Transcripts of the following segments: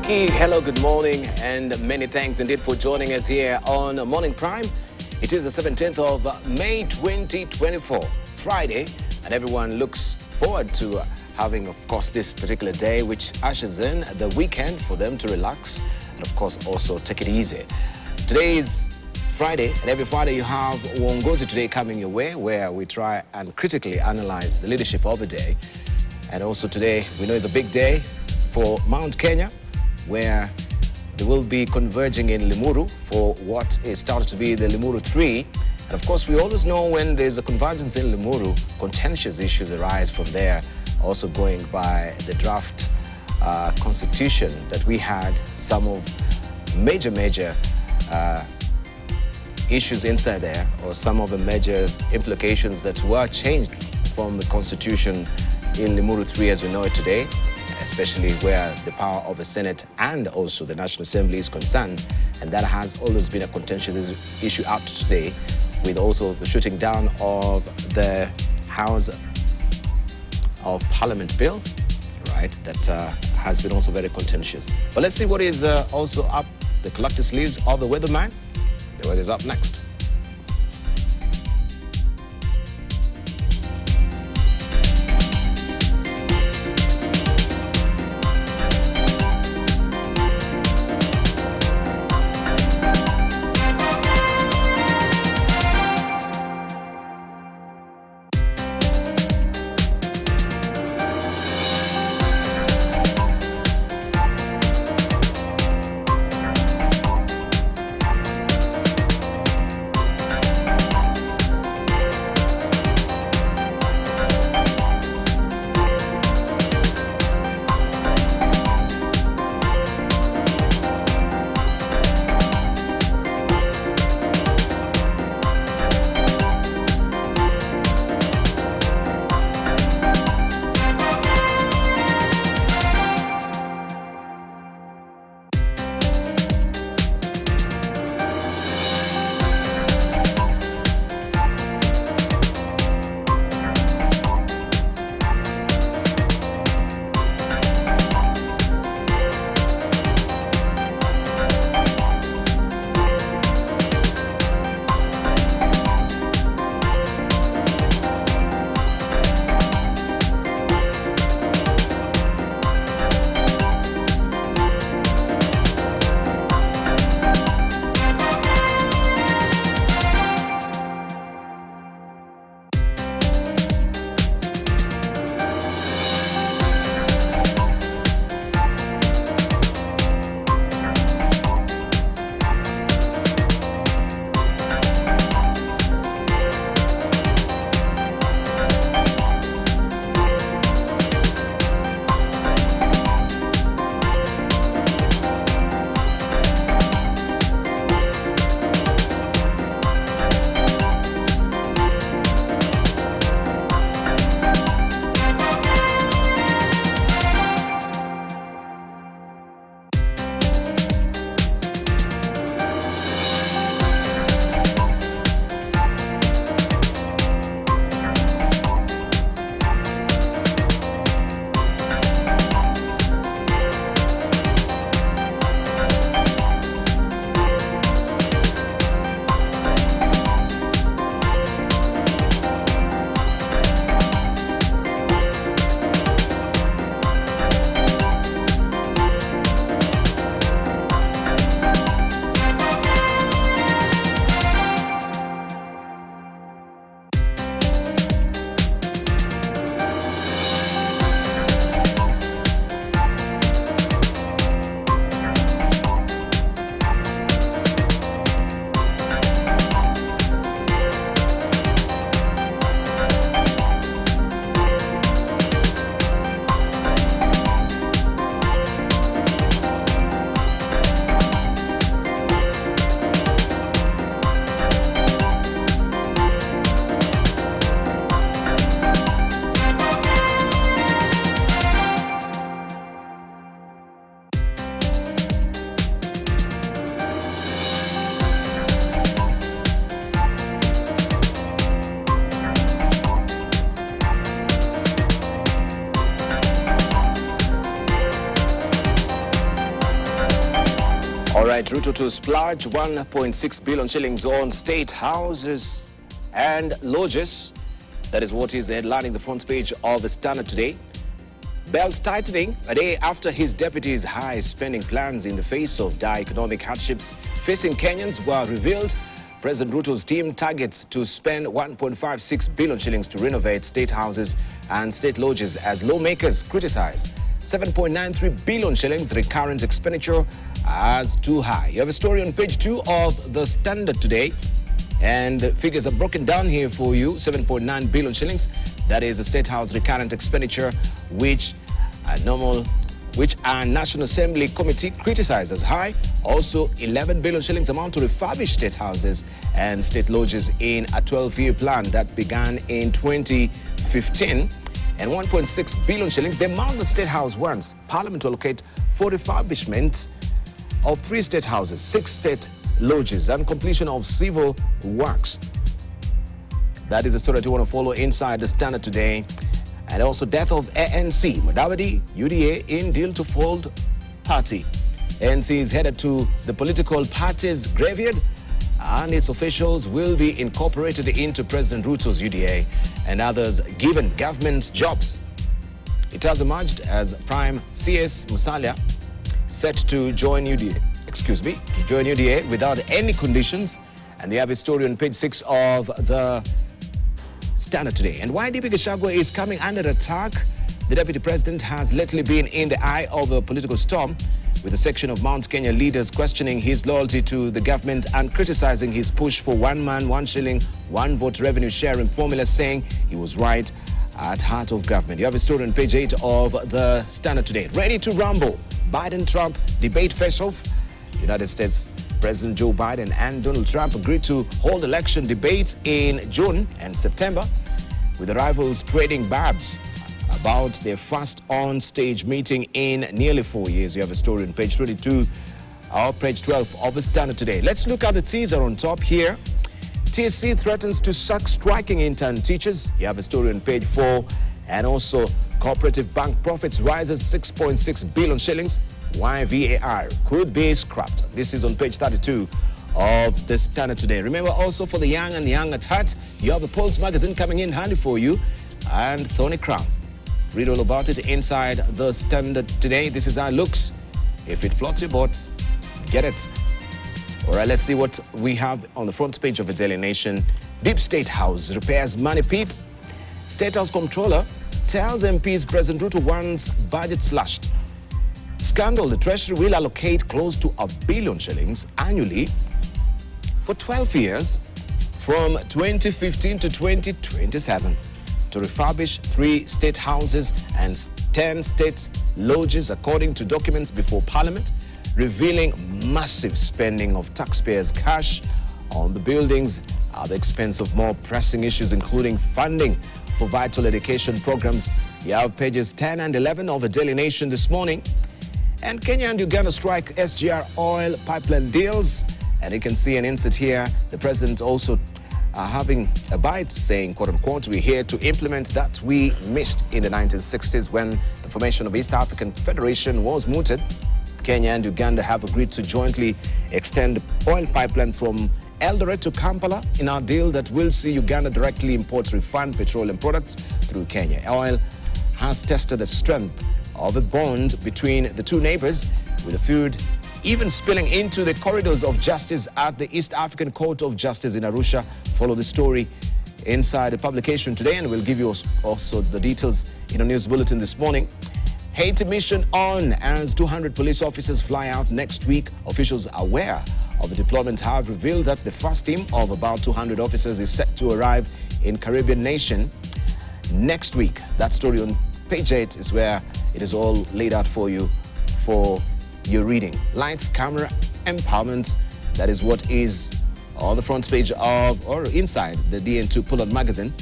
Vicky, hello, good morning, and many thanks indeed for joining us here on Morning Prime. It is the 17th of May 2024, Friday, and everyone looks forward to having, of course, this particular day, which ushers in the weekend for them to relax and, of course, also take it easy. Today is Friday, and every Friday you have Uongozi Today coming your way, where we try and critically analyze the leadership of the day. And also today, we know it's a big day for Mount Kenya, where they will be converging in Limuru for what is started to be the Limuru 3. And of course, we always know when there's a convergence in Limuru, contentious issues arise from there. Also going by the draft constitution that we had, some of major issues inside there, or some of the major implications that were changed from the constitution in Limuru 3 as we know it today, especially where the power of the Senate and also the National Assembly is concerned. And that has always been a contentious issue up to today, with also the shooting down of the House of Parliament bill, right, that has been also very contentious. But let's see what is also up the collective sleeves of the weatherman. The weather is up next. right, Ruto to splurge 1.6 billion shillings on state houses and lodges. That is what is headlining the front page of the Standard today. Belts tightening a day after his deputy's high spending plans in the face of dire economic hardships facing Kenyans were revealed. President Ruto's team targets to spend 1.56 billion shillings to renovate state houses and state lodges as lawmakers criticized 7.93 billion shillings recurrent expenditure as too high. You have a story on page 2 of the Standard today, and the figures are broken down here for you. 7.9 billion shillings, that is the State House recurrent expenditure, which our National Assembly Committee criticized as high. Also, 11 billion shillings amount to refurbish state houses and state lodges in a 12-year plan that began in 2015. And 1.6 billion shillings, the amount the State House wants Parliament to allocate for refurbishment of 3 state houses, 6 state lodges, and completion of civil works. That is the story that you want to follow inside the Standard today. And also, death of ANC, Mudavadi, UDA in deal to fold party. ANC is headed to the political party's graveyard, and its officials will be incorporated into President Ruto's UDA and others given government jobs. It has emerged as Prime CS Musalia set to join UDA, without any conditions. And they have a story on page 6 of the Standard today. And why DP Gachagua is coming under attack? The Deputy President has lately been in the eye of a political storm, with a section of Mount Kenya leaders questioning his loyalty to the government and criticizing his push for 1 man, 1 shilling, 1 vote revenue sharing formula, saying he was right at heart of government. You have a story on page 8 of the Standard today. Ready to rumble. Biden-Trump debate face-off. United States President Joe Biden and Donald Trump agreed to hold election debates in June and September, with the rivals trading barbs about their first on-stage meeting in nearly 4 years. You have a story on page 22 or page 12 of the Standard today. Let's look at the teaser on top here. TSC threatens to sack striking intern teachers. You have a story on page 4. And also, cooperative bank profits rises 6.6 billion shillings. Why VAR could be scrapped. This is on page 32 of the Standard today. Remember, also for the young and the young at heart, you have the Pulse magazine coming in handy for you, and Thorny Crown. Read all about it inside the Standard today. This is how it looks. If it floats your boat, get it. All right, let's see what we have on the front page of the Daily Nation. Deep State House repairs money pit. State House Comptroller tells MPs President Ruto wants budget slashed. Scandal, the Treasury will allocate close to 1 billion shillings annually for 12 years from 2015 to 2027 to refurbish 3 state houses and 10 state lodges, according to documents before Parliament, revealing massive spending of taxpayers' cash on the buildings at the expense of more pressing issues, including funding for vital education programs. You have pages 10 and 11 of the Daily Nation this morning. And Kenya and Uganda strike SGR oil pipeline deals. And you can see an insert here. The president also having a bite, saying, quote unquote, we're here to implement that we missed in the 1960s when the formation of East African Federation was mooted. Kenya and Uganda have agreed to jointly extend oil pipeline from Eldoret to Kampala in our deal that will see Uganda directly import refined petroleum products through Kenya. Oil has tested the strength of a bond between the two neighbors, with the feud even spilling into the corridors of justice at the East African Court of Justice in Arusha. Follow the story inside the publication today, and we'll give you also the details in a news bulletin this morning. Haiti mission on as 200 police officers fly out next week. Officials aware of the deployment have revealed that the first team of about 200 officers is set to arrive in Caribbean nation next week. That story on page 8 is where it is all laid out for you for your reading. Lights, camera, empowerment. That is what is on the front page of or inside the DN2 Pull-On magazine.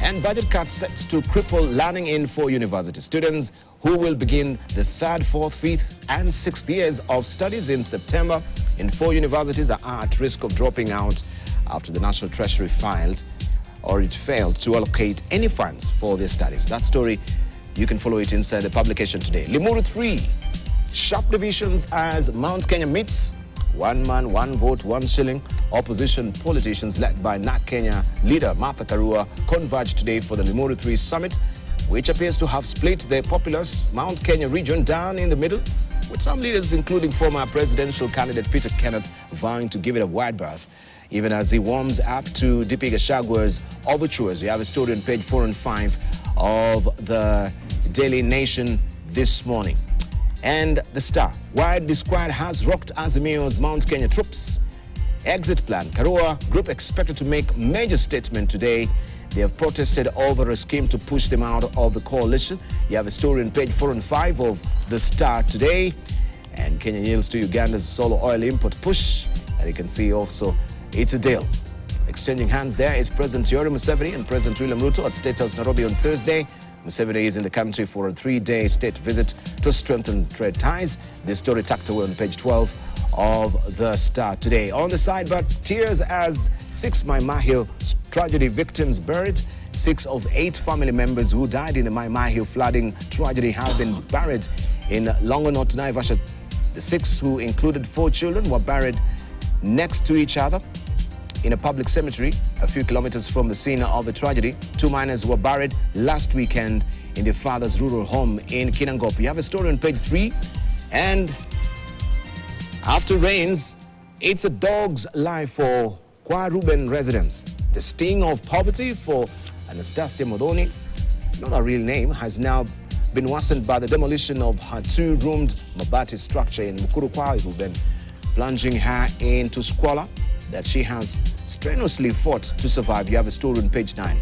And budget cuts set to cripple learning in 4 university students who will begin the 3rd, 4th, 5th, and 6th years of studies in September in 4 universities are at risk of dropping out after the National Treasury failed to allocate any funds for their studies. That story, you can follow it inside the publication today. Limuru 3, sharp divisions as Mount Kenya meets one man, one vote, 1 shilling. Opposition politicians led by NAK Kenya leader Martha Karua converged today for the Limuru 3 summit, which appears to have split the populous Mount Kenya region down in the middle, with some leaders, including former presidential candidate Peter Kenneth, vowing to give it a wide berth. Even as he warms up to DP Gachagwa's overtures. You have a story on page 4 and 5 of the Daily Nation this morning. And the Star, why the squad has rocked Azimio's Mount Kenya troops. Exit plan. Karua group expected to make major statement today. They have protested over a scheme to push them out of the coalition. You have a story on page 4 and 5 of the Star today. And Kenya yields to Uganda's solo oil import push. And you can see also it's a deal. Exchanging hands there is President Yoweri Museveni and President William Ruto at State House Nairobi on Thursday. Museveni is in the country for a 3-day state visit to strengthen trade ties. This story tucked away on page 12 of the Star today. On the sidebar, tears as 6 Mai Mahiu tragedy victims buried. 6 of 8 family members who died in the Mai Mahiu flooding tragedy have been buried in Longonot, Naivasha. The 6, who included 4 children, were buried next to each other in a public cemetery a few kilometers from the scene of the tragedy. 2 minors were buried last weekend in their father's rural home in Kinangop. You have a story on page 3. And after rains, it's a dog's life for Kwa Ruben residents. The sting of poverty for Anastasia Modoni, not a real name, has now been worsened by the demolition of her 2-roomed Mabati structure in Mukuru Kwa Ruben, plunging her into squalor that she has strenuously fought to survive. You have a story on page 9.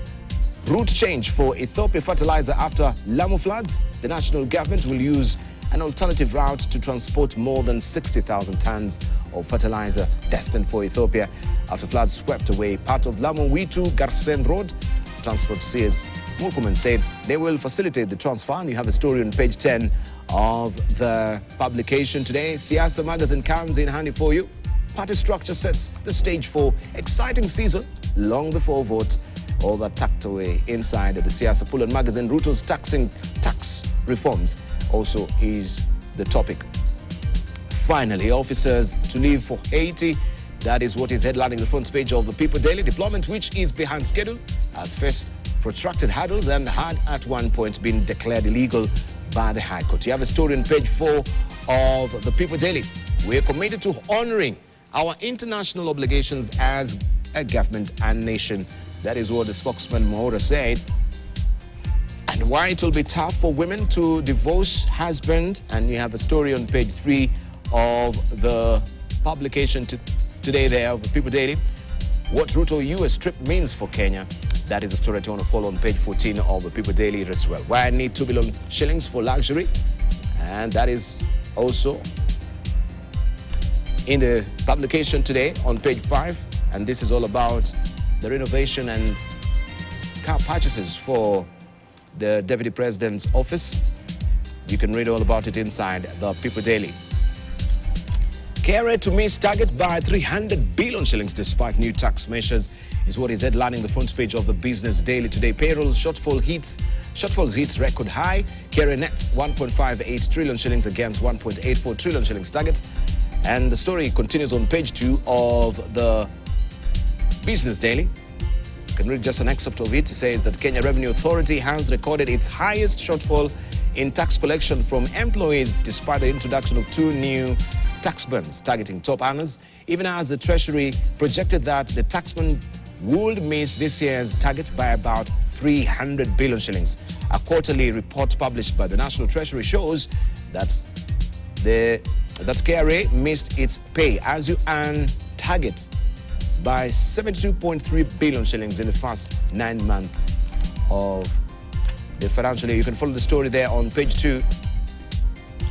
Route change for Ethiopia fertilizer after Lamu floods. The national government will use an alternative route to transport more than 60,000 tons of fertilizer destined for Ethiopia after floods swept away part of Lamu-Witu Garsen Road. Transport CS Murkomen said they will facilitate the transfer. And you have a story on page 10 of the publication today. Siasa magazine comes in handy for you. Party structure sets the stage for exciting season long before vote. All that tucked away inside the Siasa Pull and magazine. Ruto's tax reforms also is the topic. Finally, officers to leave for Haiti. That is what is headlining the front page of the People Daily. Deployment, which is behind schedule, has faced protracted hurdles and had at one point been declared illegal by the High Court. You have a story on page 4 of the People Daily. We are committed to honoring our international obligations as a government and nation. That is what the spokesman Mohora said. And why it will be tough for women to divorce husband. And you have a story on page 3 of the publication today there of the People Daily. What Ruto US trip means for Kenya. That is a story that you want to follow on page 14 of the People Daily as well. Why I need 2 billion shillings for luxury. And that is also in the publication today on page 5. And this is all about the renovation and car purchases for the Deputy President's office. You can read all about it inside the People Daily. KRA to miss target by 300 billion shillings despite new tax measures is what is headlining the front page of the Business Daily today. Payroll shortfalls hits record high. KRA nets 1.58 trillion shillings against 1.84 trillion shillings target. And the story continues on page 2 of the Business Daily. You can read just an excerpt of it. It says that Kenya Revenue Authority has recorded its highest shortfall in tax collection from employees despite the introduction of 2 new tax burns targeting top earners, even as the Treasury projected that the taxman would miss this year's target by about 300 billion shillings. A quarterly report published by the National Treasury shows that KRA missed its pay as you earn target by 72.3 billion shillings in the first 9 months of the financial year. You can follow the story there on page 2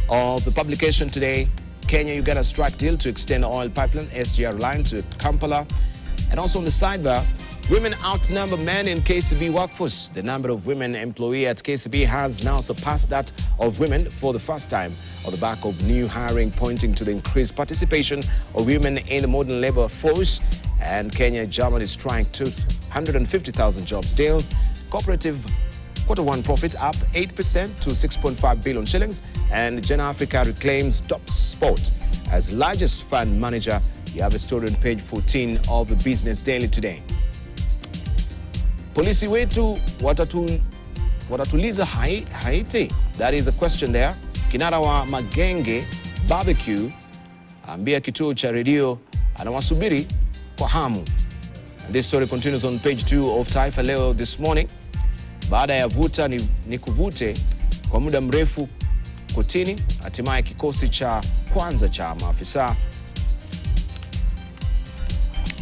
of the publication today. Kenya-Uganda strike deal to extend oil pipeline SGR line to Kampala. And also on the sidebar, women outnumber men in KCB workforce. The number of women employees at KCB has now surpassed that of women for the first time on the back of new hiring pointing to the increased participation of women in the modern labor force. And Kenya-Germany strike 250,000 jobs deal. Cooperative Q1 profit up 8% to 6.5 billion shillings. And Gen Africa reclaims top spot as largest fund manager. You have a story on page 14 of the Business Daily today. Polisi wetu watatuliza Haiti? That is a question there. Kinara wa Magenge Barbecue ambia kituo cha redio anawasubiri kwa hamu. And this story continues on page 2 of Taifa Leo this morning. Baada ya vuta ni kuvute kwa muda mrefu kotini, hatimaye kikosi cha kwanza cha maafisa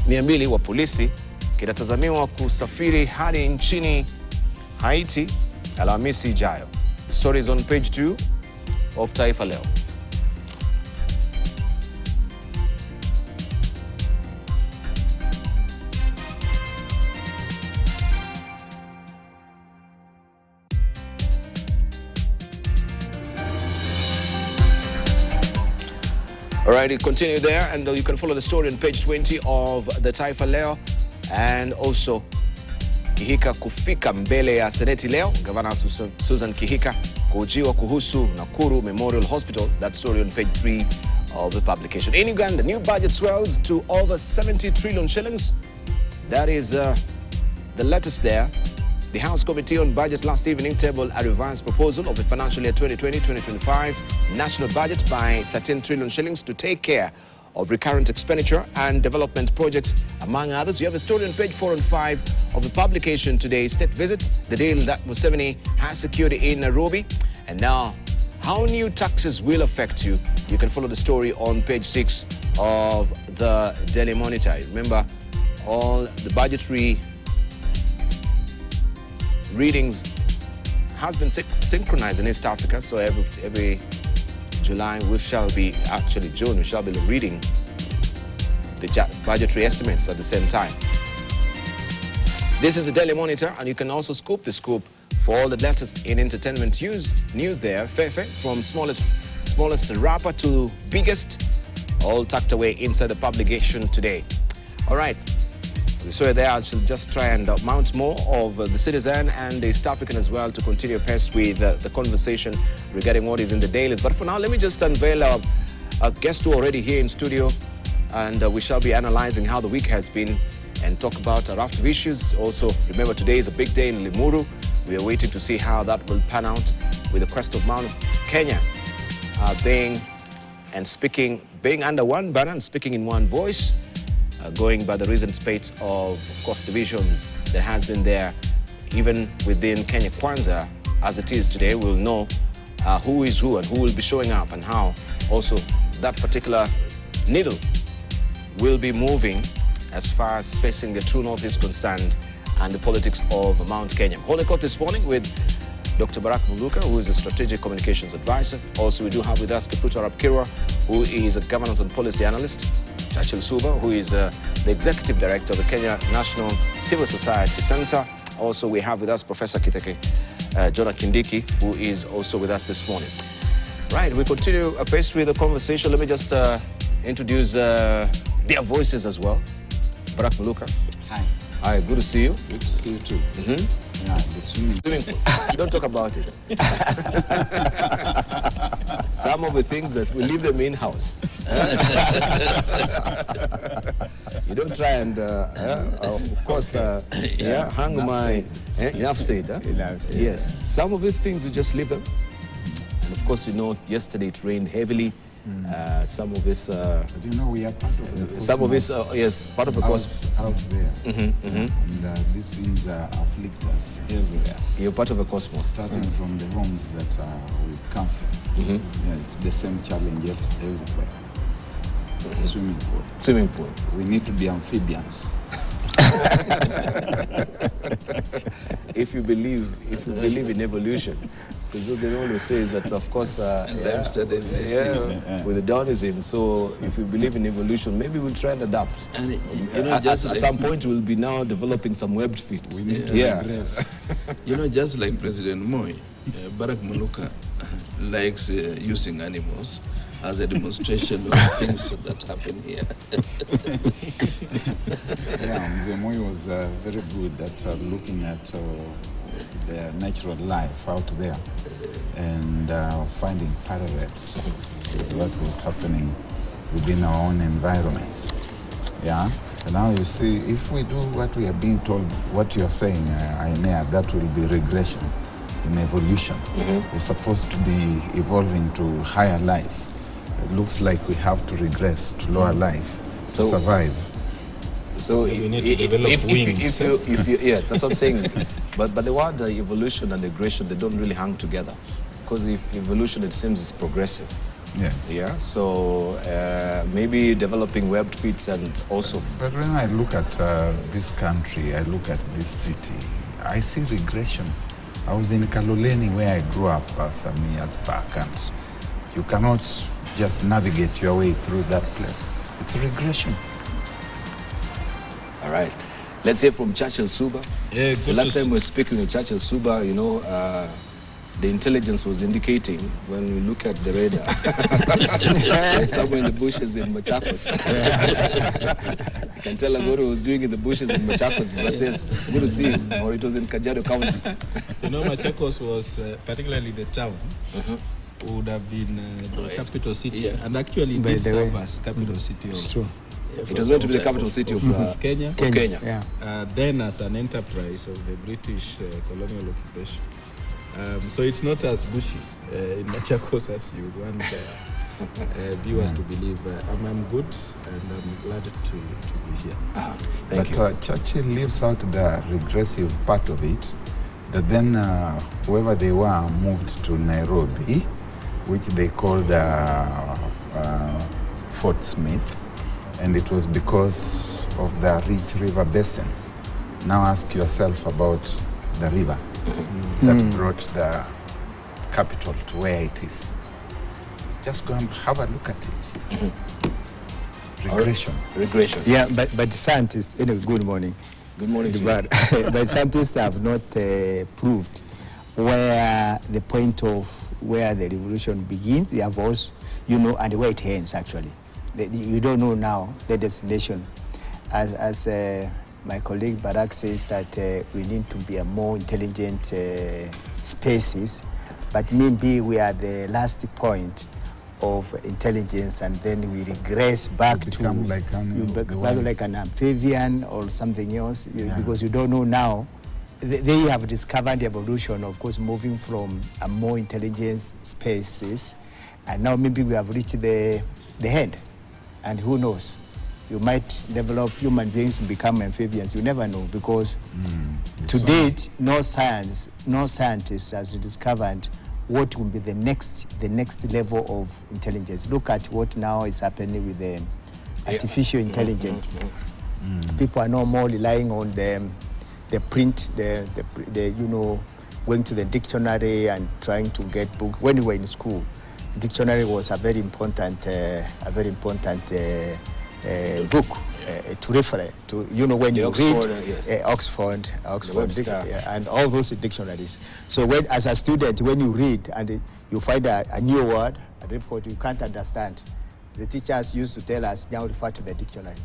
200 wa polisi kinatazamiwa kusafiri hadi nchini Haiti Alhamisi ijayo. The story is on page 2 of Taifa Leo. All right, continue there, and you can follow the story on page 20 of the Taifa Leo. And also, Kihika kufika mbele ya Seneti leo. Governor Susan Kihika kuhojiwa kuhusu Nakuru Memorial Hospital. That story on page 3 of the publication. In Uganda, new budget swells to over 70 trillion shillings. That is the latest there. The House Committee on Budget last evening tabled a revised proposal of the financial year 2020-2025 national budget by 13 trillion shillings to take care of recurrent expenditure and development projects, among others. You have a story on page 4 and 5 of the publication today. State visit, the deal that Museveni has secured in Nairobi. And now, how new taxes will affect you. You can follow the story on page 6 of the Daily Monitor. Remember, all the budgetary readings has been synchronized in East Africa, so every July we shall be, actually June, we shall be reading the budgetary estimates at the same time. This is the Daily Monitor, and you can also scoop the scoop for all the latest in entertainment news there. Fefe, from smallest rapper to biggest, all tucked away inside the publication today. All right. So there, I shall just try and mount more of the Citizen and the East African as well to continue pace with the conversation regarding what is in the dailies. But for now, let me just unveil our guest who are already here in studio, and we shall be analyzing how the week has been and talk about a raft of issues. Also, remember today is a big day in Limuru. We are waiting to see how that will pan out with the crest of Mount Kenya being under one banner and speaking in one voice. Going by the recent spate of course, divisions that has been there, even within Kenya Kwanza, as it is today, we'll know who is who and who will be showing up and how also that particular needle will be moving as far as facing the true north is concerned and the politics of Mount Kenya. Holding court this morning with Dr. Barak Muluka, who is a strategic communications advisor. Also, we do have with us Kaputo Arap-Kirwa, who is a governance and policy analyst. Chachil Suba, who is the executive director of the Kenya National Civil Society Center. Also, we have with us Professor Kiteke Jonah Kindiki, who is also with us this morning. Right, we continue apace with the conversation. Let me just introduce their voices as well. Barak Muluka. Hi. Hi, good to see you. Good to see you too. Yeah, the swimming pool. You don't talk about it. Some of the things that we leave them in-house. You don't try and, of course, hang my... enough said, huh? Enough said. Yes. Some of these things, you just leave them. And of course, you know, yesterday it rained heavily. Some of this... but you know, we are part of the cosmos. Some of this, yes, part of the cosmos. Out there. And these things afflict us everywhere. You're part of the cosmos. Starting from the homes that we come from. Yeah, it's the same challenge everywhere. The swimming pool. Swimming pool. We need to be amphibians. If you believe in evolution, because they always say that, of course, with the Darwinism. So if you believe in evolution, maybe we'll try and adapt. And you know, at some point, we'll be now developing some webbed feet. We need to regress. You know, just like President Moi, Barak Muluka likes using animals as a demonstration of things that happen here. Yeah, Mzee Moi was very good at looking at the natural life out there and finding parallels to what was happening within our own environment. Yeah. And now you see, if we do what we are being told, what you're saying, Ainea, that will be regression in evolution. We're supposed to be evolving to higher life. It looks like we have to regress to lower life to survive. So you need to develop wings. Yeah, that's what I'm saying. But the word evolution and regression, they don't really hang together. Because if evolution, it seems, is progressive. Yes. Yeah, so maybe developing webbed feet and also... But when I look at this country, I look at this city, I see regression. I was in Kaloleni where I grew up some years back, and you cannot just navigate your way through that place. It's regression. All right. Let's hear from Churchill Suba. Yeah, the last time we were speaking with Churchill Suba, you know, the intelligence was indicating when we look at the radar, somewhere in the bushes in Machakos. You can tell us what he was doing in the bushes in Machakos, but yes, good to see him, or it was in Kajiado County. You know, Machakos was, particularly the town, would have been the capital city, and actually did serve as capital city of... It's true. It was going to be the capital city of Kenya. Kenya. Yeah. Then as an enterprise of the British colonial occupation. So it's not as bushy in Machakos as you want viewers to believe. I'm good, and I'm glad to be here. Thank But Churchill leaves out the regressive part of it, that then whoever they were moved to Nairobi, which they called Fort Smith, and it was because of the rich river basin. Now ask yourself about the river that brought the capital to where it is. Just go and have a look at it. Regression. Regression. Yeah, but scientists, anyway, good morning. Good morning to you. But scientists have not proved where the point of where the revolution begins, the avos, you know, and where it ends, actually. You don't know now the destination. As my colleague Barak says that we need to be a more intelligent species, but maybe we are the last point of intelligence, and then we regress back to like an amphibian or something else, because you don't know now. They have discovered the evolution, of course, moving from a more intelligent species, and now maybe we have reached the end. And who knows? You might develop human beings to become amphibians. You never know, because to date, no scientist has discovered what will be the next level of intelligence. Look at what now is happening with the artificial intelligence. People are no more relying on the print, the you know, going to the dictionary and trying to get book. When we were in school, dictionary was a very important book to refer to, you know, when the you Oxford, read Oxford, and all those dictionaries. So when, as a student, when you read and you find a new word, a report you can't understand, the teachers used to tell us, now refer to the dictionary.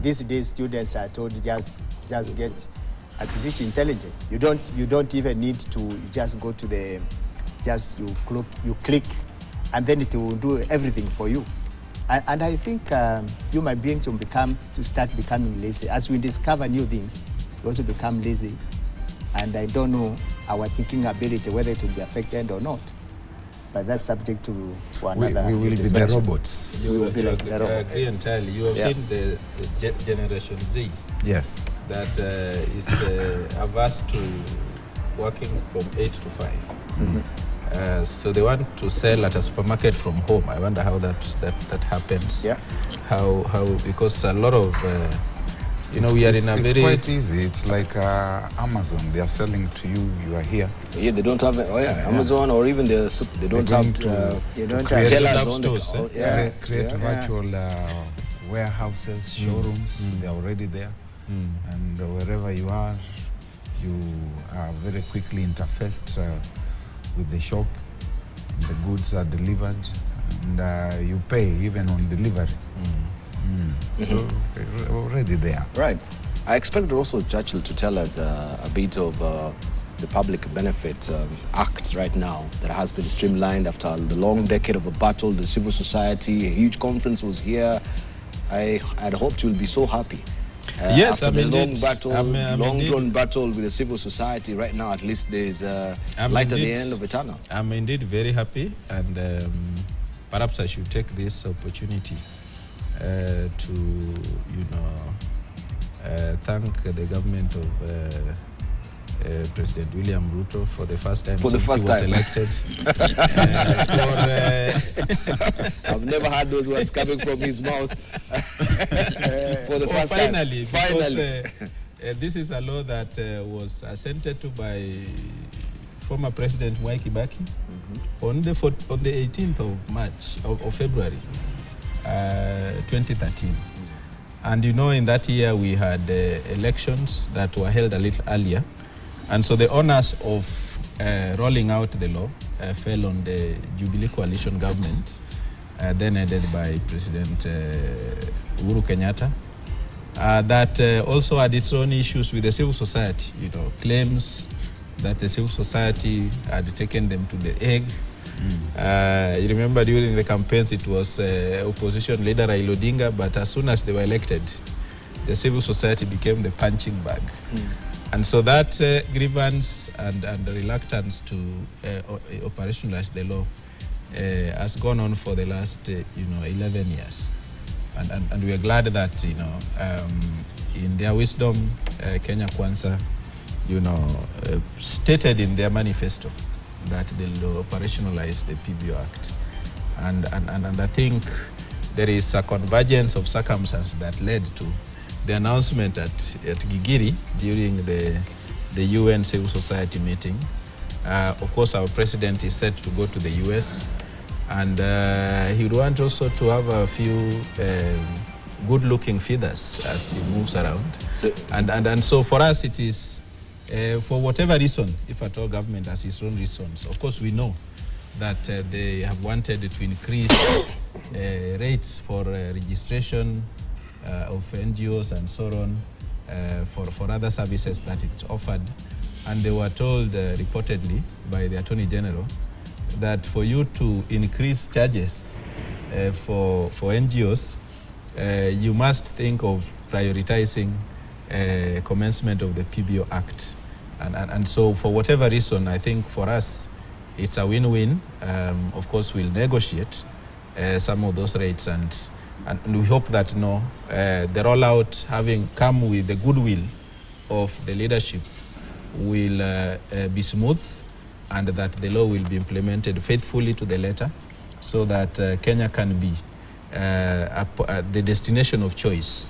These days, students are told just get artificial intelligence. You don't even need to. You just go to the, you click, and then it will do everything for you. And I think human beings will start becoming lazy. As we discover new things, we also become lazy. And I don't know our thinking ability, whether it will be affected or not. But that's subject to another we will be the robots. We will be like the robot. I agree entirely. You have seen the Generation Z. Yes. That is averse to working from 8 to 5. So they want to sell at a supermarket from home. I wonder how that happens. Yeah. How because a lot of you know, we are in a very... It's quite easy. It's like Amazon. They are selling to you. You are here. Yeah, they don't have Amazon, or even they don't have create stores. Create virtual warehouses, showrooms. They are already there, and wherever you are very quickly interfaced with the shop. The goods are delivered, and you pay even on delivery. So already there. Right. I expected also Churchill to tell us a bit of the Public Benefit Act right now that has been streamlined after the long decade of a battle. The civil society, a huge conference was here. I had hoped you'll be so happy. Yes, after the long indeed. battle, I'm drawn battle with the civil society, right now at least there's light at the end of the tunnel. I'm indeed very happy, and perhaps I should take this opportunity to, thank the government of President William Ruto for the first time since he was elected. I've never had those words coming from his mouth. For the first time. Finally. Because this is a law that was assented to by former President Mwai Kibaki on the 18th of March, of February 2013. And in that year we had elections that were held a little earlier. And so the honors of rolling out the law fell on the Jubilee Coalition government, then headed by President Uhuru Kenyatta, that also had its own issues with the civil society, claims that the civil society had taken them to the egg. You remember during the campaigns it was opposition leader Raila Odinga, but as soon as they were elected, the civil society became the punching bag. And so that grievance and the reluctance to operationalize the law has gone on for the last 11 years. And we are glad that in their wisdom, Kenya Kwanza stated in their manifesto that they'll operationalize the PBO Act. And I think there is a convergence of circumstances that led to the announcement at Gigiri during the UN Civil Society meeting. Of course, our president is set to go to the US, and he would want also to have a few good-looking feathers as he moves around. And so for us, it is, for whatever reason, if at all government has its own reasons, of course we know that they have wanted to increase rates for registration of NGOs and so on, for other services that it's offered. And they were told reportedly by the Attorney General that for you to increase charges for NGOs, you must think of prioritizing commencement of the PBO Act. And so for whatever reason, I think for us, it's a win-win. Of course, we'll negotiate some of those rates, and we hope that the rollout, having come with the goodwill of the leadership, will be smooth, and that the law will be implemented faithfully to the letter, so that Kenya can be the destination of choice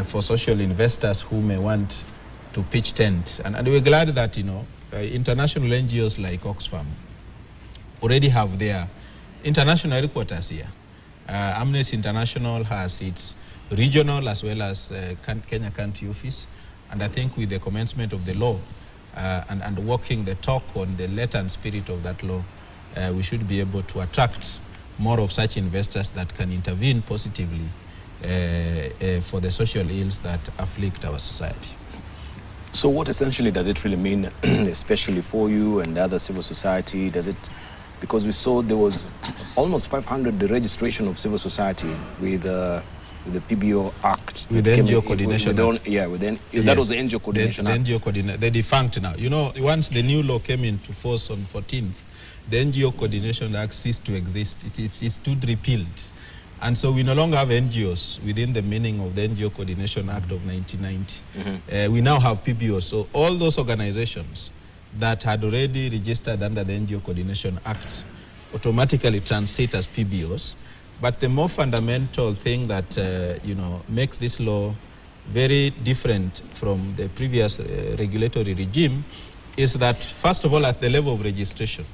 for social investors who may want to pitch tent. And we're glad that international NGOs like Oxfam already have their international headquarters here. Amnesty International has its regional as well as Kenya country office, and I think with the commencement of the law and walking the talk on the letter and spirit of that law, we should be able to attract more of such investors that can intervene positively for the social ills that afflict our society. So what essentially does it really mean, especially for you and the other civil society? Does it, because we saw there was almost 500 registration of civil society with the PBO Act. With the NGO Coordination Act. That was the NGO Coordination Act. The NGO Coordination, they're defunct now. Once the new law came into force on 14th, the NGO Coordination Act ceased to exist. It stood repealed. And so we no longer have NGOs within the meaning of the NGO Coordination Act of 1990. We now have PBOs. So all those organizations that had already registered under the NGO Coordination Act automatically transit as PBOs. But the more fundamental thing that makes this law very different from the previous regulatory regime is that, first of all, at the level of registration,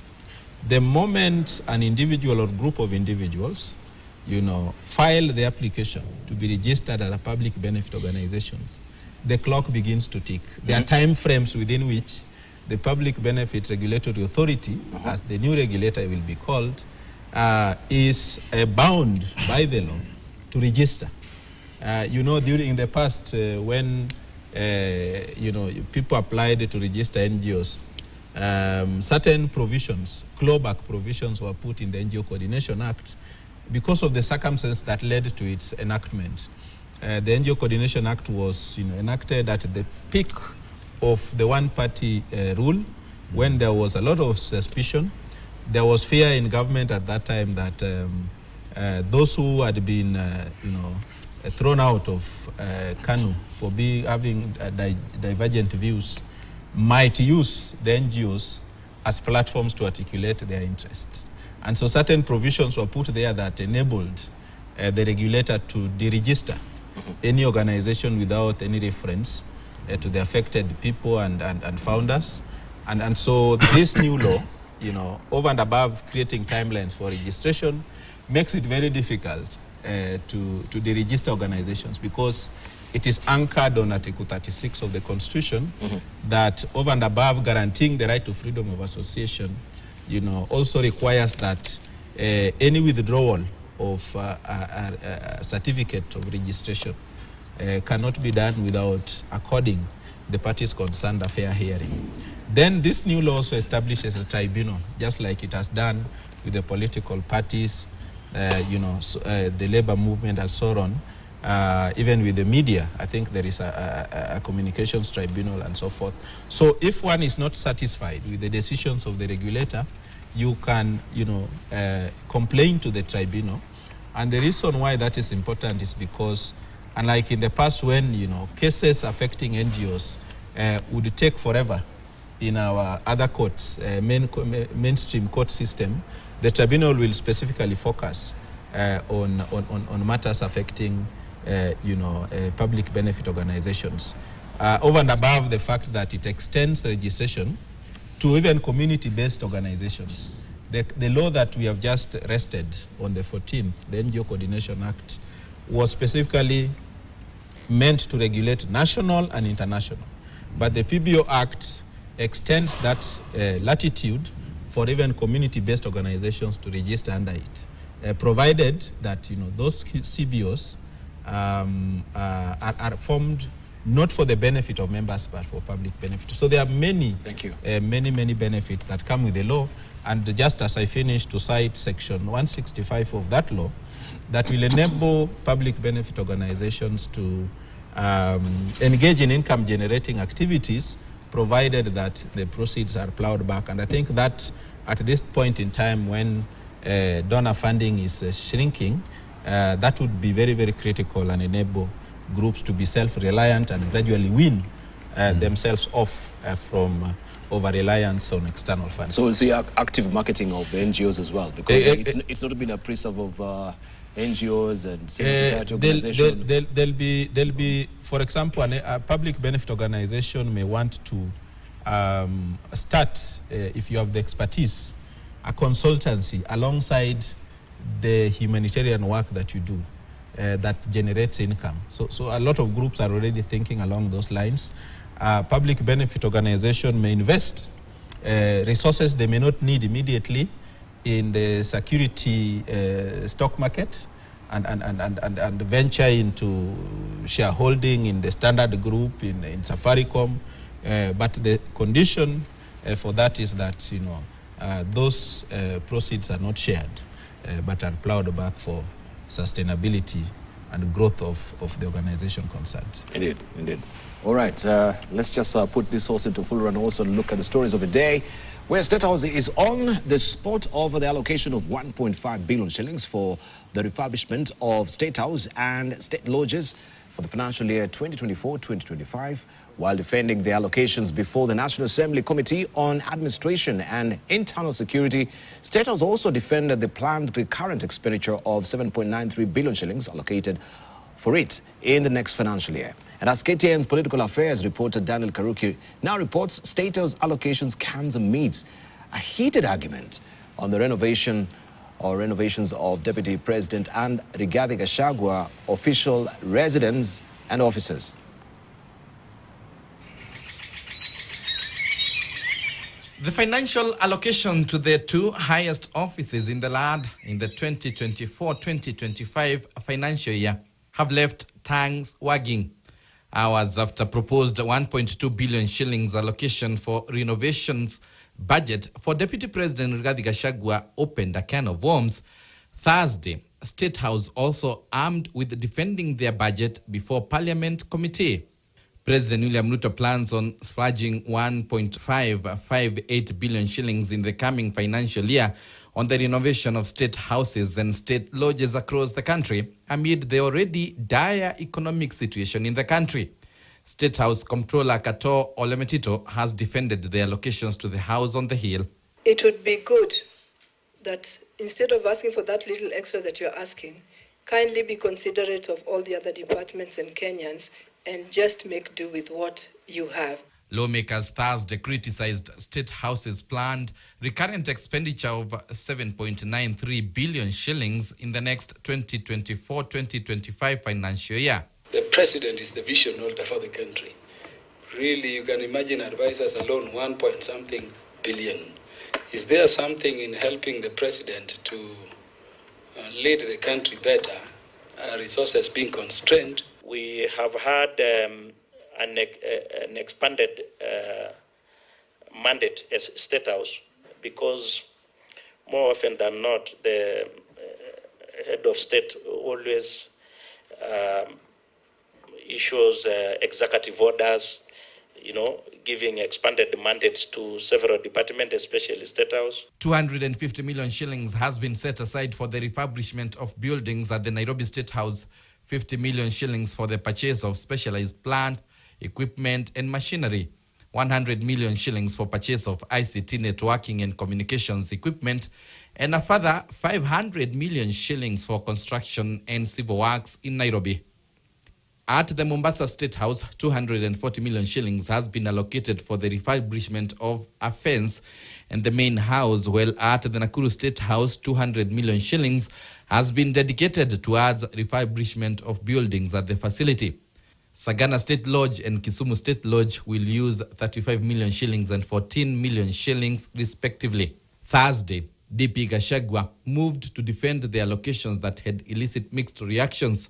the moment an individual or group of individuals file the application to be registered as a public benefit organizations, the clock begins to tick. There are time frames within which the Public Benefit Regulatory Authority, as the new regulator will be called, is bound by the law to register. During the past, when people applied to register NGOs, certain provisions, clawback provisions, were put in the NGO Coordination Act because of the circumstances that led to its enactment. The NGO Coordination Act was enacted at the peak of the one-party rule, when there was a lot of suspicion. There was fear in government at that time that those who had been thrown out of KANU for having divergent views might use the NGOs as platforms to articulate their interests. And so certain provisions were put there that enabled the regulator to deregister any organization without any reference to the affected people and founders. And so this new law, over and above creating timelines for registration, makes it very difficult to deregister organizations, because it is anchored on Article 36 of the Constitution that, over and above guaranteeing the right to freedom of association, also requires that any withdrawal of a certificate of registration cannot be done without according the parties concerned a fair hearing. Then this new law also establishes a tribunal, just like it has done with the political parties, the labor movement and so on, even with the media. I think there is a communications tribunal and so forth. So if one is not satisfied with the decisions of the regulator, you can, complain to the tribunal. And the reason why that is important is because, unlike in the past when, cases affecting NGOs would take forever in our other courts, mainstream court system, the tribunal will specifically focus on matters affecting, public benefit organizations. Over and above the fact that it extends registration to even community-based organizations. The law that we have just rested on the 14th, the NGO Coordination Act, was specifically meant to regulate national and international. But the PBO Act extends that latitude for even community-based organizations to register under it, provided that those CBOs are formed not for the benefit of members but for public benefit. So there are many benefits that come with the law. And just as I finished, to cite section 165 of that law, that will enable public benefit organizations to engage in income-generating activities, provided that the proceeds are plowed back. And I think that at this point in time, when donor funding is shrinking, that would be very, very critical and enable groups to be self-reliant and gradually wean themselves off from over-reliance on external funds. So we'll see active marketing of NGOs as well, because it's not been a preserve of NGOs and civil society organizations. There'll be, for example, a public benefit organization may want to start, if you have the expertise, a consultancy alongside the humanitarian work that you do that generates income. So a lot of groups are already thinking along those lines. Public benefit organization may invest resources they may not need immediately in the security stock market and venture into shareholding in the Standard Group, in Safaricom. But the condition for that is that those proceeds are not shared, but are plowed back for sustainability and growth of the organization concerned. Indeed, indeed. All right, let's just put this also into full run, also look at the stories of the day, where State House is on the spot over the allocation of 1.5 billion shillings for the refurbishment of State House and state lodges for the financial year 2024-2025, while defending the allocations before the National Assembly Committee on Administration and Internal Security. State House also defended the planned recurrent expenditure of 7.93 billion shillings allocated for it in the next financial year. And as KTN's political affairs reporter Daniel Karuki now reports, State House allocations comes amidst a heated argument on the renovations of Deputy President and Rigathi Gachagua official residence and offices. The financial allocation to the two highest offices in the land in the 2024-2025 financial year have left tongues wagging. hours after proposed 1.2 billion shillings allocation for renovations budget for Deputy President Rigathi Gachagua opened a can of worms. Thursday, State House also armed with defending their budget before Parliament Committee. President William Ruto plans on splurging 1.558 billion shillings in the coming financial year on the renovation of state houses and state lodges across the country amid the already dire economic situation in the country. State House Comptroller Kato Olemetito has defended the allocations to the House on the Hill. It would be good that instead of asking for that little extra that you're asking, kindly be considerate of all the other departments and Kenyans and just make do with what you have. Lawmakers Thursday criticized State House's planned recurrent expenditure of 7.93 billion shillings in the next 2024-2025 financial year. The president is the vision holder for the country. Really, you can imagine advisors alone 1-point-something billion. Is there something in helping the president to lead the country better, resources being constrained? We have had an expanded mandate as State House because more often than not, the head of state always issues executive orders, giving expanded mandates to several departments, especially State House. 250 million shillings has been set aside for the refurbishment of buildings at the Nairobi State House, 50 million shillings for the purchase of specialized plant, equipment and machinery, 100 million shillings for purchase of ICT networking and communications equipment, and a further 500 million shillings for construction and civil works in Nairobi. At the Mombasa State House, 240 million shillings has been allocated for the refurbishment of a fence and the main house, while at the Nakuru State House, 200 million shillings has been dedicated towards refurbishment of buildings at the facility. Sagana State Lodge and Kisumu State Lodge will use 35 million shillings and 14 million shillings respectively. Thursday, DP Gachagua moved to defend the allocations that had elicited mixed reactions.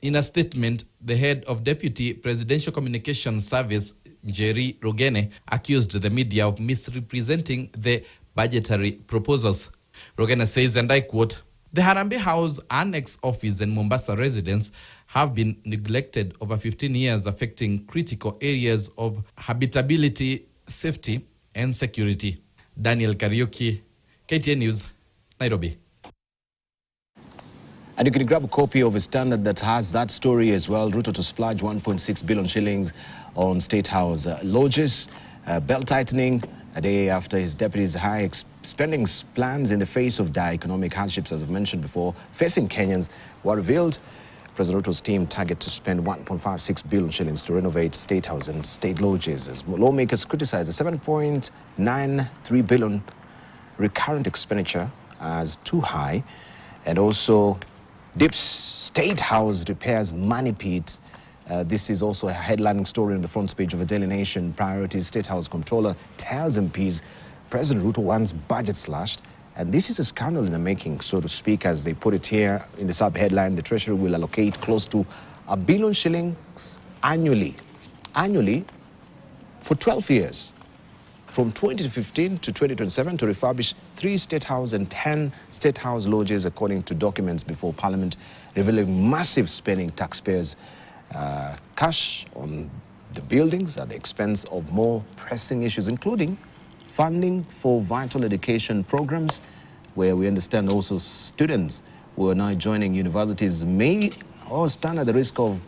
In a statement, the head of Deputy Presidential Communications Service, Jerry Rogene, accused the media of misrepresenting the budgetary proposals. Rogene says, and I quote, "The Harambee House Annex Office and Mombasa residents have been neglected over 15 years, affecting critical areas of habitability, safety, and security." Daniel Kariuki, KTN News, Nairobi. And you can grab a copy of a standard that has that story as well. Ruto to splurge 1.6 billion shillings on State House lodges, belt tightening a day after his deputy's high spending plans in the face of dire economic hardships, as I've mentioned before, facing Kenyans, were revealed. President Ruto's team target to spend 1.56 billion shillings to renovate State House and state lodges, as lawmakers criticize the 7.93 billion recurrent expenditure as too high, and also dips State House repairs money pit. This is also a headlining story on the front page of a Daily Nation. Priorities: State House Comptroller tells MPs President Ruto wants budget slashed. And this is a scandal in the making, so to speak, as they put it here in the sub-headline. The Treasury will allocate close to $1 billion shillings annually for 12 years, from 2015 to 2027, to refurbish 3 State House and 10 State House lodges, according to documents before Parliament, revealing massive spending, taxpayers' cash on the buildings at the expense of more pressing issues, including funding for vital education programs, where we understand also students who are now joining universities may or stand at the risk of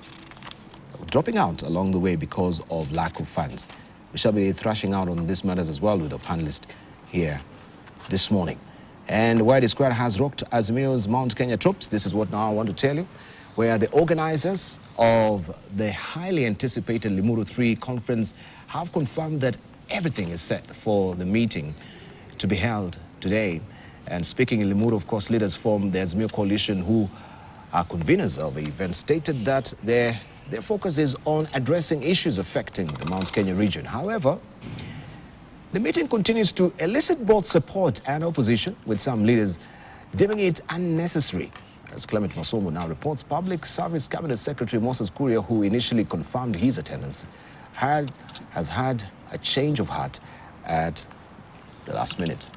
dropping out along the way because of lack of funds. We shall be thrashing out on these matters as well with our panelist here this morning. And why the squad has rocked Azimio's Mount Kenya troops, this is what now I want to tell you, where the organizers of the highly anticipated Limuru 3 conference have confirmed that everything is set for the meeting to be held today. And speaking in Limuru, of course, leaders from the Azimio coalition, who are conveners of the event, stated that their focus is on addressing issues affecting the Mount Kenya region. However, the meeting continues to elicit both support and opposition, with some leaders deeming it unnecessary As Clement Masomo now reports, Public Service Cabinet Secretary Moses Kuria, who initially confirmed his attendance, has had a change of heart at the last minute.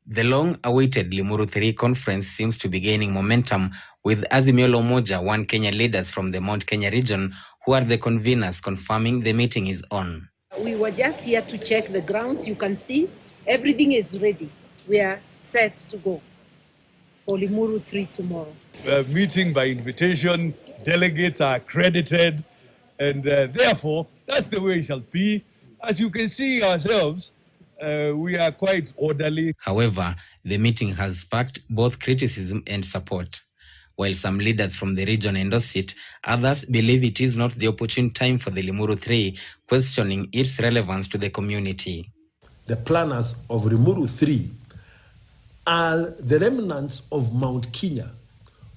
The long-awaited Limuru 3 conference seems to be gaining momentum, with Azimio la Umoja, One Kenya leaders from the Mount Kenya region, who are the conveners, confirming the meeting is on. We were just here to check the grounds. You can see everything is ready. We are set to go for Limuru 3 tomorrow. Meeting by invitation, delegates are accredited, and therefore, that's the way it shall be. As you can see ourselves, we are quite orderly. However, the meeting has sparked both criticism and support. While some leaders from the region endorse it, others believe it is not the opportune time for the Limuru 3, questioning its relevance to the community. The planners of Limuru 3 are the remnants of Mount Kenya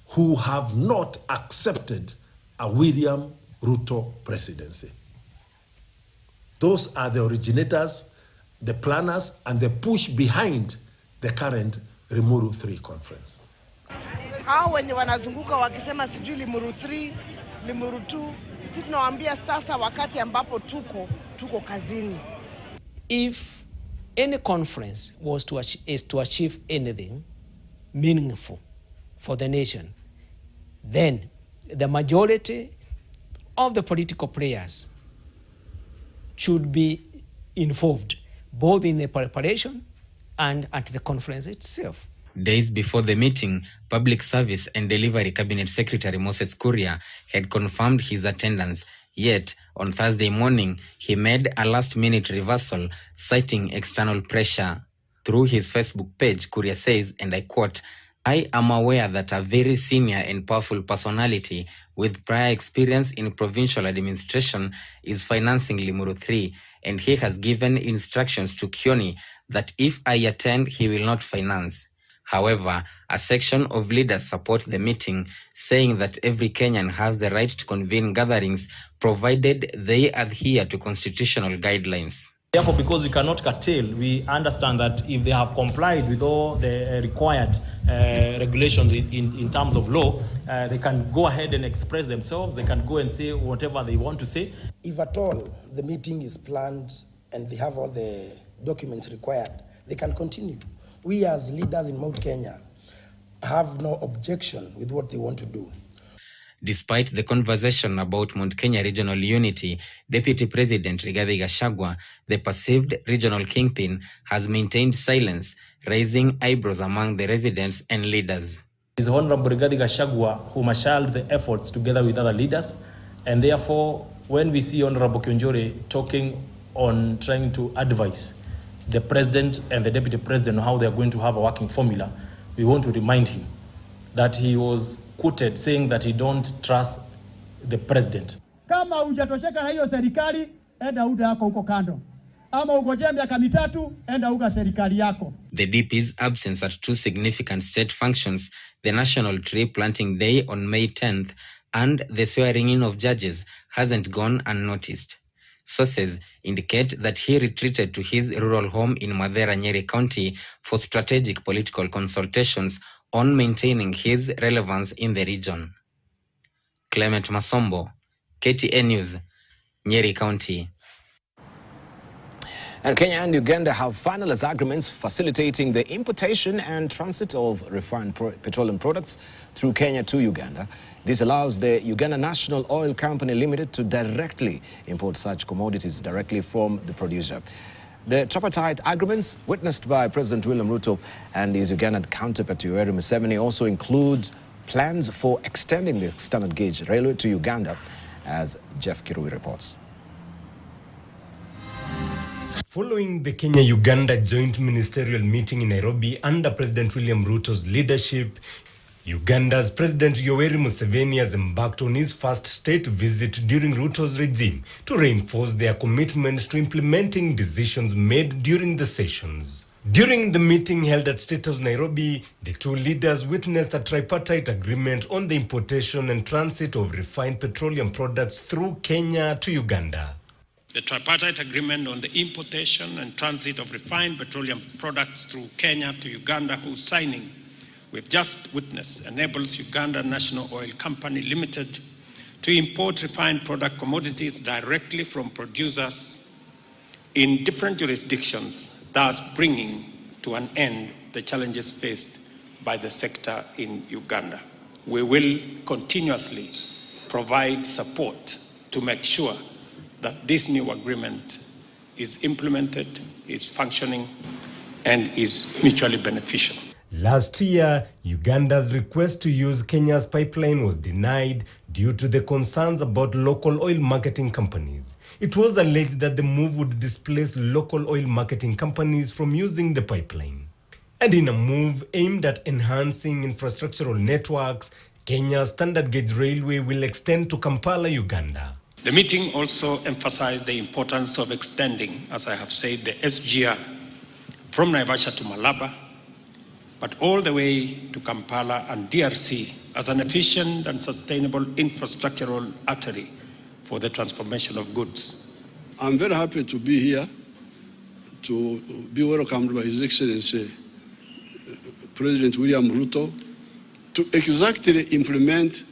who have not accepted a William Ruto presidency. Those are the originators, the planners, and the push behind the current Limuru 3 conference. Hao wenye wanazunguka wakisema sijui Limuru 3, Limuru 2, sisi tunawaambia sasa wakati ambapo tuko kazini. If any conference is to achieve anything meaningful for the nation, then the majority of the political players should be involved, both in the preparation and at the conference itself. Days before the meeting, Public Service and Delivery Cabinet Secretary Moses Kuria had confirmed his attendance. Yet, on Thursday morning, he made a last-minute reversal, citing external pressure. Through his Facebook page, Kuria says, and I quote, "I am aware that a very senior and powerful personality with prior experience in provincial administration is financing Limuru 3, and he has given instructions to Kioni that if I attend, he will not finance." However, a section of leaders support the meeting, saying that every Kenyan has the right to convene gatherings, provided they adhere to constitutional guidelines. Therefore, because we cannot curtail, we understand that if they have complied with all the required regulations in terms of law, they can go ahead and express themselves. They can go and say whatever they want to say. If at all the meeting is planned and they have all the documents required, they can continue. We as leaders in Mount Kenya have no objection with what they want to do. Despite the conversation about Mount Kenya regional unity, Deputy President Rigathi Gachagua, the perceived regional kingpin, has maintained silence, raising eyebrows among the residents and leaders. It is Honorable Rigathi Gachagua who marshaled the efforts together with other leaders, and therefore, when we see Honorable Kionjore talking on trying to advise the President and the Deputy President on how they are going to have a working formula, we want to remind him that he was quoted saying that he don't trust the President. Kama hujatosheka na hiyo serikali, enda uda yako huko kando. Ama ugojea miaka mitatu, enda uga serikali yako. The DP's absence at two significant state functions, the National Tree Planting Day on May 10th and the swearing in of judges, hasn't gone unnoticed. Sources indicate that he retreated to his rural home in Madera, Nyeri County for strategic political consultations on maintaining his relevance in the region. Clement Masombo, KTN News, Nyeri County. And Kenya and Uganda have finalized agreements facilitating the importation and transit of refined petroleum products through Kenya to Uganda. This allows the Uganda National Oil Company Limited to directly import such commodities directly from the producer. The tripartite agreements, witnessed by President William Ruto and his Ugandan counterpart Yoweri Museveni, also include plans for extending the standard gauge railway to Uganda, as Jeff Kirui reports. Following the Kenya-Uganda joint ministerial meeting in Nairobi under President William Ruto's leadership, Uganda's President Yoweri Museveni has embarked on his first state visit during Ruto's regime to reinforce their commitment to implementing decisions made during the sessions. During the meeting held at State House Nairobi, the two leaders witnessed a tripartite agreement on the importation and transit of refined petroleum products through Kenya to Uganda. The tripartite agreement on the importation and transit of refined petroleum products through Kenya to Uganda, whose signing we've just witnessed, enables Uganda National Oil Company Limited to import refined product commodities directly from producers in different jurisdictions, thus bringing to an end the challenges faced by the sector in Uganda. We will continuously provide support to make sure that this new agreement is implemented, is functioning, and is mutually beneficial. Last year, Uganda's request to use Kenya's pipeline was denied due to the concerns about local oil marketing companies. It was alleged that the move would displace local oil marketing companies from using the pipeline. And in a move aimed at enhancing infrastructural networks, Kenya's standard gauge railway will extend to Kampala, Uganda. The meeting also emphasized the importance of extending, as I have said, the SGR from Naivasha to Malaba, but all the way to Kampala and DRC as an efficient and sustainable infrastructural artery for the transformation of goods. I'm very happy to be here, to be welcomed by His Excellency President William Ruto, to exactly implement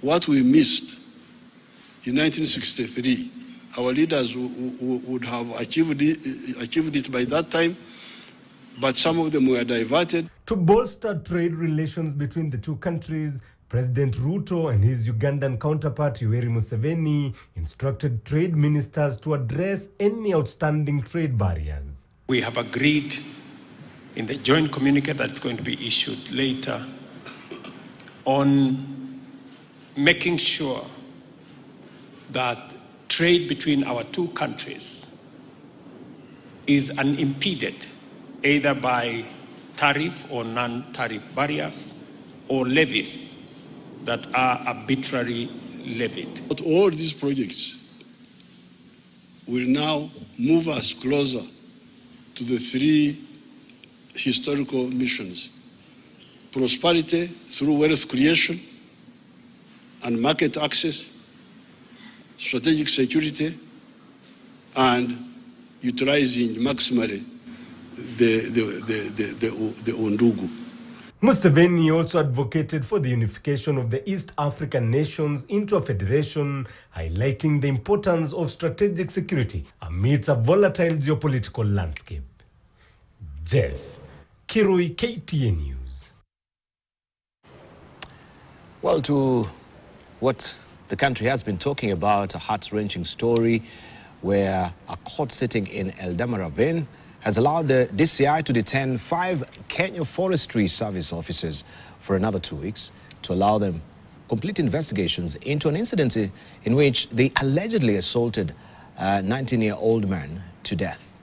what we missed in 1963. Our leaders would have achieved it by that time, but some of them were diverted. To bolster trade relations between the two countries, President Ruto and his Ugandan counterpart Yoweri Museveni instructed trade ministers to address any outstanding trade barriers. We have agreed in the joint communique that's going to be issued later on making sure that trade between our two countries is unimpeded, either by tariff or non-tariff barriers or levies that are arbitrarily levied. But all these projects will now move us closer to the three historical missions: prosperity through wealth creation and market access, strategic security, and utilizing maximally the Undugu. Museveni also advocated for the unification of the East African nations into a federation, highlighting the importance of strategic security amidst a volatile geopolitical landscape. Jeff Kirui, KTN News. Well, to what the country has been talking about, a heart-wrenching story where a court sitting in Eldama Ravine has allowed the DCI to detain 5 Kenya Forestry Service officers for another 2 weeks to allow them complete investigations into an incident in which they allegedly assaulted a 19-year-old man to death.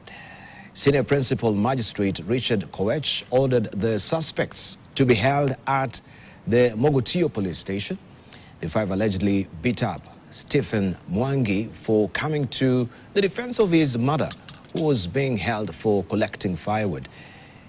Senior Principal Magistrate Richard Koech ordered the suspects to be held at the Mogotio police station. The 5 allegedly beat up Stephen Mwangi for coming to the defense of his mother, who was being held for collecting firewood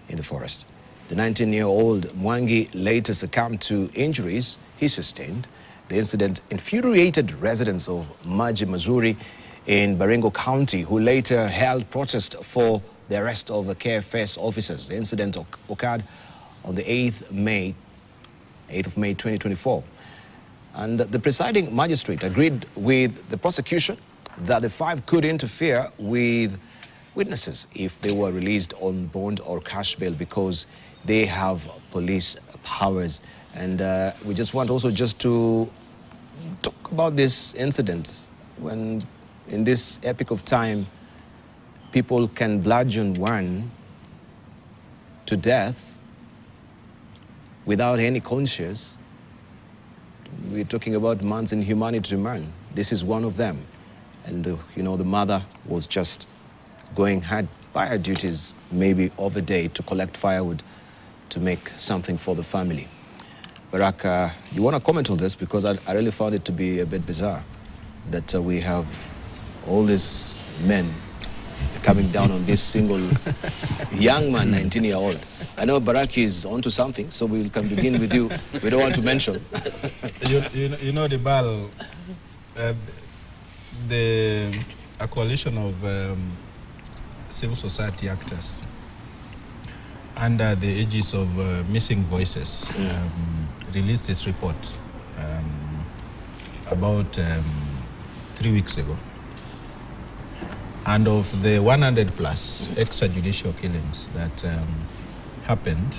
in the forest. The 19-year-old Mwangi later succumbed to injuries he sustained. The incident infuriated residents of Maji Mazuri in Baringo County, who later held protest for the arrest of the KFS officers. The incident occurred on the 8th of May 2024. And the presiding magistrate agreed with the prosecution that the 5 could interfere with witnesses if they were released on bond or cash bail because they have police powers. And we just want also just to talk about this incident when in this epoch of time people can bludgeon one to death without any conscience. We're talking about man's inhumanity to man. This is one of them. And you know, the mother was just going by her duties, maybe of a day, to collect firewood to make something for the family. Barak, you want to comment on this? Because I really found it to be a bit bizarre that we have all these men coming down on this single young man, 19-year-old. I know Barak is onto something, so we can begin with you. We don't want to mention. You know the ball, the a coalition of civil society actors under the aegis of Missing Voices released its report about 3 weeks ago. And of the 100 plus extrajudicial killings that happened,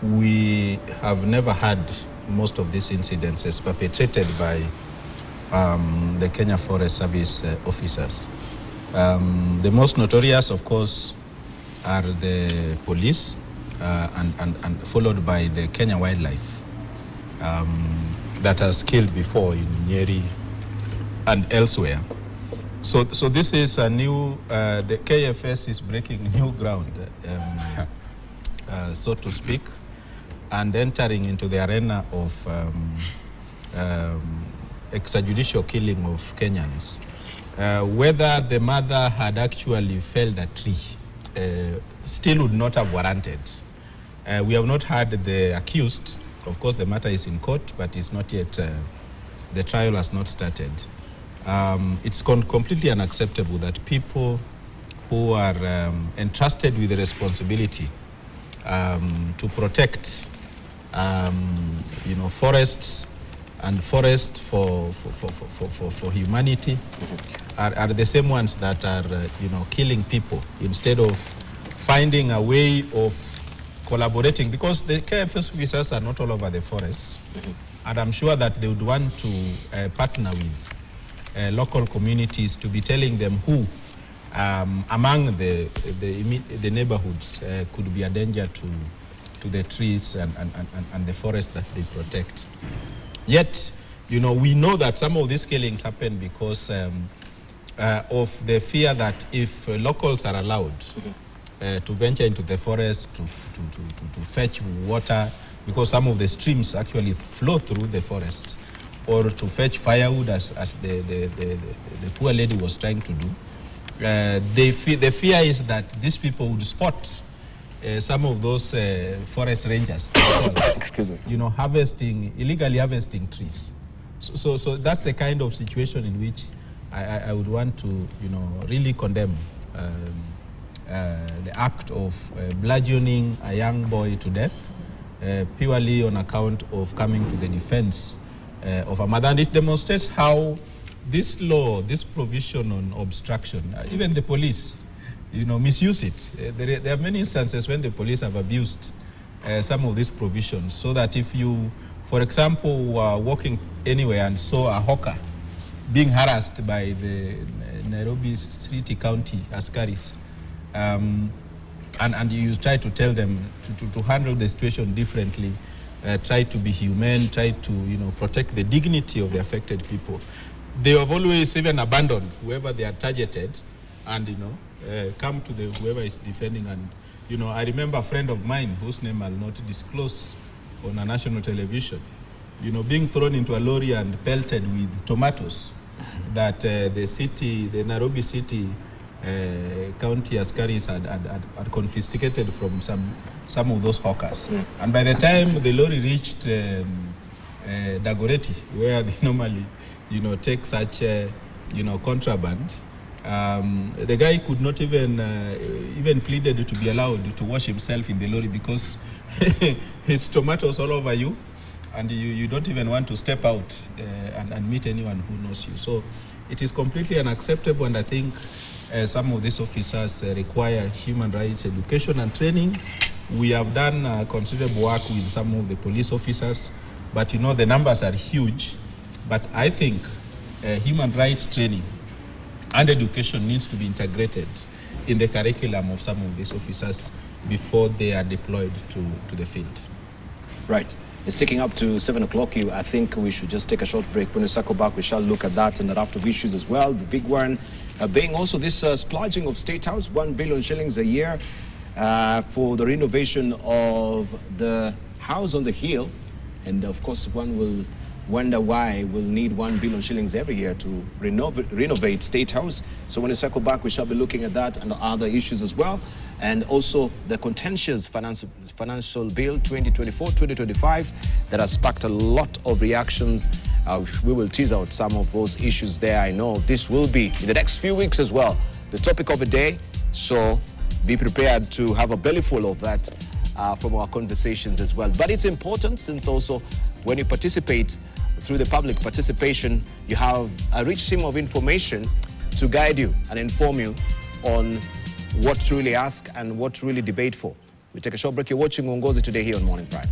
we have never had most of these incidences perpetrated by the Kenya Forest Service officers. The most notorious, of course, are the police and followed by the Kenya Wildlife that has killed before in Nyeri and elsewhere. So this is a new, the KFS is breaking new ground, so to speak, and entering into the arena of extrajudicial killing of Kenyans. Whether the mother had actually felled a tree still would not have warranted. We have not had the accused. Of course, the matter is in court, but it's not yet, the trial has not started. It's completely unacceptable that people who are entrusted with the responsibility to protect, forests and forests for humanity are the same ones that are, killing people instead of finding a way of collaborating, because the KFS officers are not all over the forests, and I'm sure that they would want to partner with local communities to be telling them who among the neighborhoods could be a danger to the trees and the forest that they protect. Yet, we know that some of these killings happen because of the fear that if locals are allowed to venture into the forest to fetch water, because some of the streams actually flow through the forest, or to fetch firewood as the poor lady was trying to do. The fear is that these people would spot some of those forest rangers, illegally harvesting trees. So that's the kind of situation in which I would want to, really condemn the act of bludgeoning a young boy to death purely on account of coming to the defense of a mother. And it demonstrates how this law, this provision on obstruction, even the police, misuse it. There are many instances when the police have abused some of these provisions, so that if you, for example, were walking anywhere and saw a hawker being harassed by the Nairobi City County Askaris, and you try to tell them to handle the situation differently, try to be humane, try to protect the dignity of the affected people. They have always even abandoned whoever they are targeted, and come to the whoever is defending. And I remember a friend of mine whose name I'll not disclose on a national television, being thrown into a lorry and pelted with tomatoes that the Nairobi City County Askaris had confiscated from some of those hawkers. And by the time the lorry reached Dagoretti, where they normally take such contraband, the guy could not even pleaded to be allowed to wash himself in the lorry, because it's tomatoes all over you, and you don't even want to step out and meet anyone who knows you. So it is completely unacceptable, and I think some of these officers require human rights education and training. We have done considerable work with some of the police officers, but the numbers are huge. But I think human rights training and education needs to be integrated in the curriculum of some of these officers before they are deployed to the field. Right. It's ticking up to 7 o'clock. I think we should just take a short break. When we circle back, we shall look at that and the raft of issues as well. The big one being also this splurging of State House, 1 billion shillings a year for the renovation of the house on the hill. And of course, one will wonder why we'll need 1 billion shillings every year to renovate State House. So when we circle back, we shall be looking at that and other issues as well. And also the contentious financial bill 2024-2025 that has sparked a lot of reactions We will tease out some of those issues there. I know this will be, in the next few weeks as well, the topic of the day. So be prepared to have a bellyful of that from our conversations as well. But it's important, since also when you participate through the public participation, you have a rich stream of information to guide you and inform you on what to really ask and what to really debate for. We take a short break. You're watching Uongozi today here on Morning Prime.